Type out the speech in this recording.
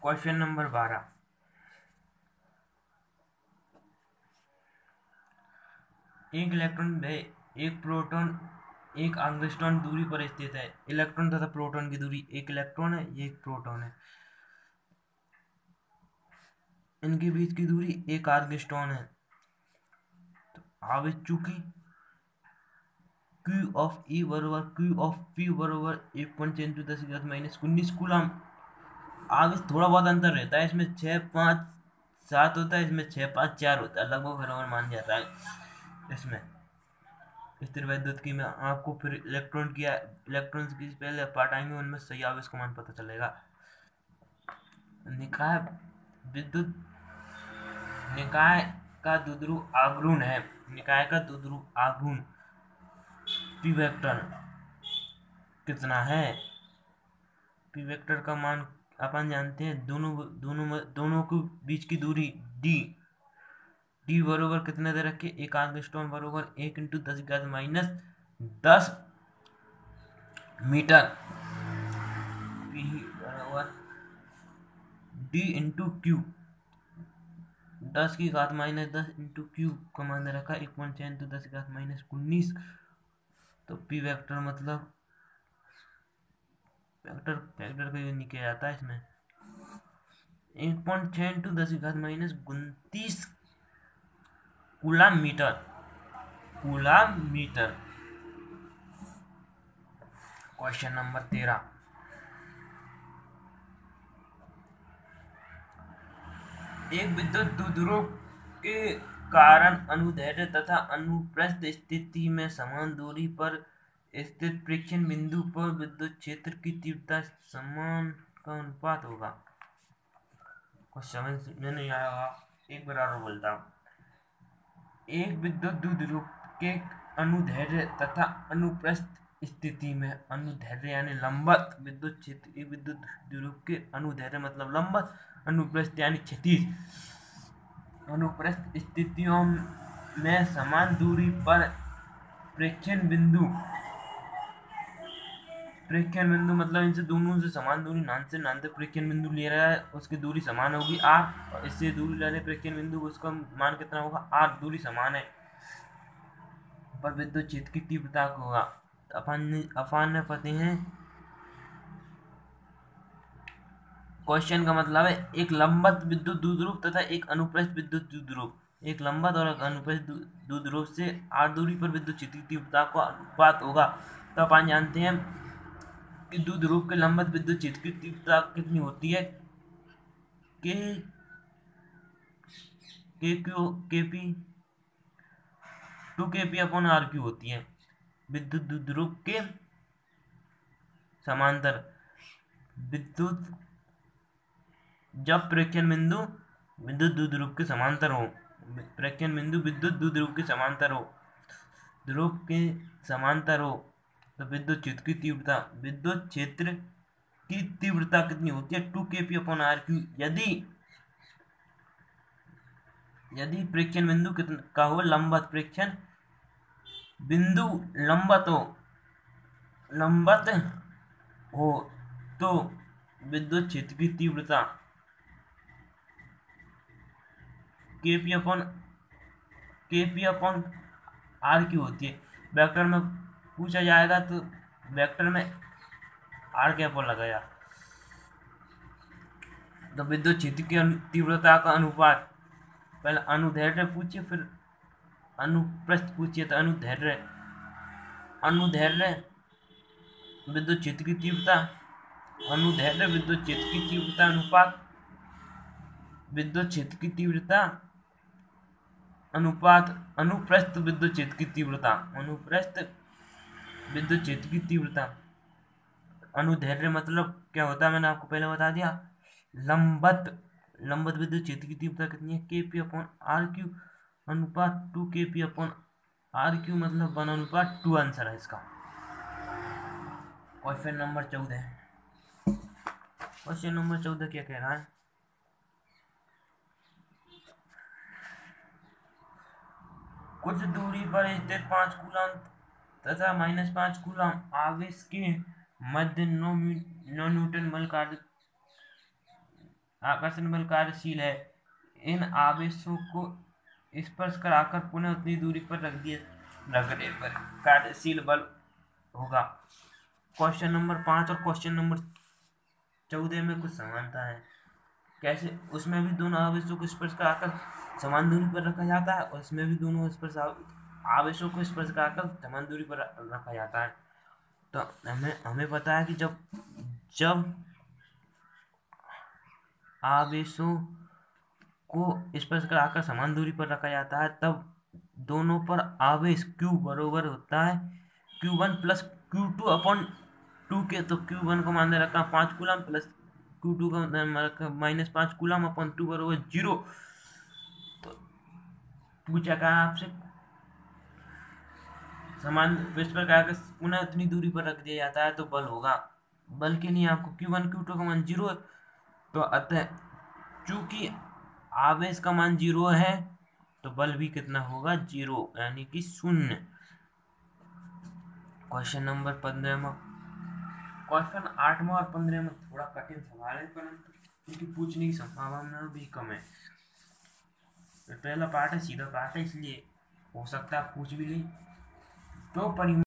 Question number 12। एक electron व एक प्रोटॉन एक एंगस्ट्रॉम दूरी पर स्थित है। इलेक्ट्रॉन तथा प्रोटॉन की दूरी, एक इलेक्ट्रॉन है, ये एक प्रोटॉन है, इनके बीच की दूरी एक एंगस्ट्रॉम है। तो अब चूंकि क्यू ऑफ ई बराबर क्यू ऑफ पी बराबर 1.10⁻⁻19 कूलम। अब थोड़ा बहुत अंतर रहता है, इसमें 6, 5, 7 होता है, इसमें 6, 5, 4 होता है, लगभग बराबर मान जाता है। इसमें स्थिर विद्युत की में आपको फिर इलेक्ट्रॉन की पहले पार्ट आएंगे, उनमें सही आवेश का मान पता चलेगा। निकाय विद्युत निकाय का द्विध्रुव आघूर्ण है। निकाय का द्विध्रुव आघूर्ण पी वेक्टर कितना है? पी वेक्टर का मान अपन जानते हैं, दोनों के बीच की दूरी डी बरोबर कितने दे रखे, एक एंगस्ट्रॉम बरोबर 1 × 10⁻⁻10 मीटर। पी बराबर D into Q, 10⁻⁻10 into Q का मान दे रखा 1.10⁻⁻19। तो पी वेक्टर मतलब वेक्टर का यूज नहीं किया जाता है इसमें। 1.6 × 10⁻⁻29 कूलम मीटर। Question number 13। एक विद्युत द्विध्रुव के कारण अनुदैर्ध्य तथा अनुप्रस्थ स्थिति में समान दूरी पर स्थित परीक्षण बिंदु पर विद्युत क्षेत्र की तीव्रता समान का अनुपात होगा। कुछ समझ में नहीं आया होगा, एक बार और बोलता हूँ। एक विद्युत द्विध्रुव के अनुदैर्ध्य तथा अनुप्रस्थ स्थिति में अनुदैर्ध्य यानी लंबवत विद्युत क्षेत्र, एक विद्युत द्विध्रुव के अनुदैर्ध्य मतलब लंबवत, अनुप्रस्थ यानी क्षैतिज, अनुप्रस्थ स्थितियों में समान दूरी पर प्रेक्षण बिंदु मतलब इनसे दोनों से समान दूरी, नान से प्रेक्षण बिंदु ले रहा है, उसकी दूरी समान होगी आर, और इससे दूरी ले रहे प्रेक्षण बिंदु, उसका मान कितना होगा आर, दूरी समान है, पर विद्युत क्षेत्र की तीव्रता को होगा। अपन ने पते हैं। क्वेश्चन का मतलब है एक लंबवत विद्युत द्विध्रुव तथा एक अनुप्रस्थ विद्युत द्विध्रुव, एक लंबवत और एक अनुप्रस्थ द्विध्रुव से आर दूरी पर विद्युत क्षेत्र की तीव्रता का अनुपात होगा। तो अपन जानते हैं कि द्विध्रुव के लंबवत विद्युत क्षेत्र की तीव्रता कितनी होती है, K Q K P 2 kp upon R Q होती है। विद्युत द्विध्रुव के समांतर विद्युत जब प्रेक्षण बिंदु विद्युत द्विध्रुव के समांतर हो, प्रेक्षण बिंदु विद्युत द्विध्रुव के समांतर हो, ध्रुव के समांतर हो, तो विद्युत क्षेत्र की तीव्रता कितनी होती है 2 kp अपॉन आर क्यू। यदि प्रेक्षण बिंदु कितना का हो, लंबवत प्रेक्षण बिंदु लंबवत हो तो विद्युत क्षेत्र की तीव्रता केपी अपॉन आर क्यू होती है। वेक्टर में पूछा जाएगा तो वेक्टर में आर कैप लगाया, तो विद्युत क्षेत्र की तीव्रता का अनुपात, पहले अनुदैर्ध्य पूछिए फिर अनुप्रस्थ पूछिए। तो अनुदैर्ध्य विद्युत क्षेत्र की तीव्रता, अनुदैर्ध्य विद्युत क्षेत्र की तीव्रता अनुपात विद्युत क्षेत्र की तीव्रता अनुपात अनुप्रस्थ विद्युत क्षेत्र की तीव्रता, अनुप्रस्थ विद्युत क्षेत्र की तीव्रता। अनुदैर्ध्य मतलब क्या होता है, मैंने आपको पहले बता दिया। लंबवत विद्युत क्षेत्र की तीव्रता कितनी है, kp अपॉन आर क्यू अनुपात 2 kp अपॉन आर क्यू मतलब 1/2 आंसर है इसका। Question number 14। क्वेश्चन नंबर 14 क्या कह रहा है, कुछ दूरी पर स्थित 5 कूलम तथा -5 कूलम आवेश के मध्य 9 न्यूटन बल कार्य आकर्षण बल कार्यशील है, इन आवेशों को स्पर्श कराकर पुनः उतनी दूरी पर रखने पर कार्यशील बल होगा। क्वेश्चन नंबर 5 और क्वेश्चन नंबर 14 में कुछ समानता है। कैसे? उसमें भी दोनों आवेशों को स्पर्श कराकर समान दूरी पर रखा जाता है और इसमें भी दोनों स्पर्श आवेशों को स्पर्श कराकर समान दूरी पर रखा जाता है। तो हमें हमें पता है कि जब जब आवेशों को स्पर्श कराकर समान दूरी पर रखा जाता है तब दोनों पर आवेश Q बराबर होता है Q1 प्लस Q2 अपॉन 2 के। तो Q1 को मान दे रखा 5 कूलम प्लस Q2 को माइनस 5 कूलम अपॉन 2 बराबर 0। तो पूछा कहा आपसे समान पृष्ठ पर कागज पुनः उतनी दूरी पर रख दिया जाता है तो बल होगा। बल के लिए आपको Q1 Q2 का मान 0 है, तो अतः चूंकि आवेश का मान 0 है तो बल भी कितना होगा? 0, यानी कि 0। क्वेश्चन नंबर 15 में, क्वेश्चन 8 में और 15 में थोड़ा कठिन सवाल है, परंतु इनकी पूछने की संभावना भी कम है। तो पहला पार्ट है, सीधा पार्ट है, इसलिए हो सकता है पूछ भी ली। तो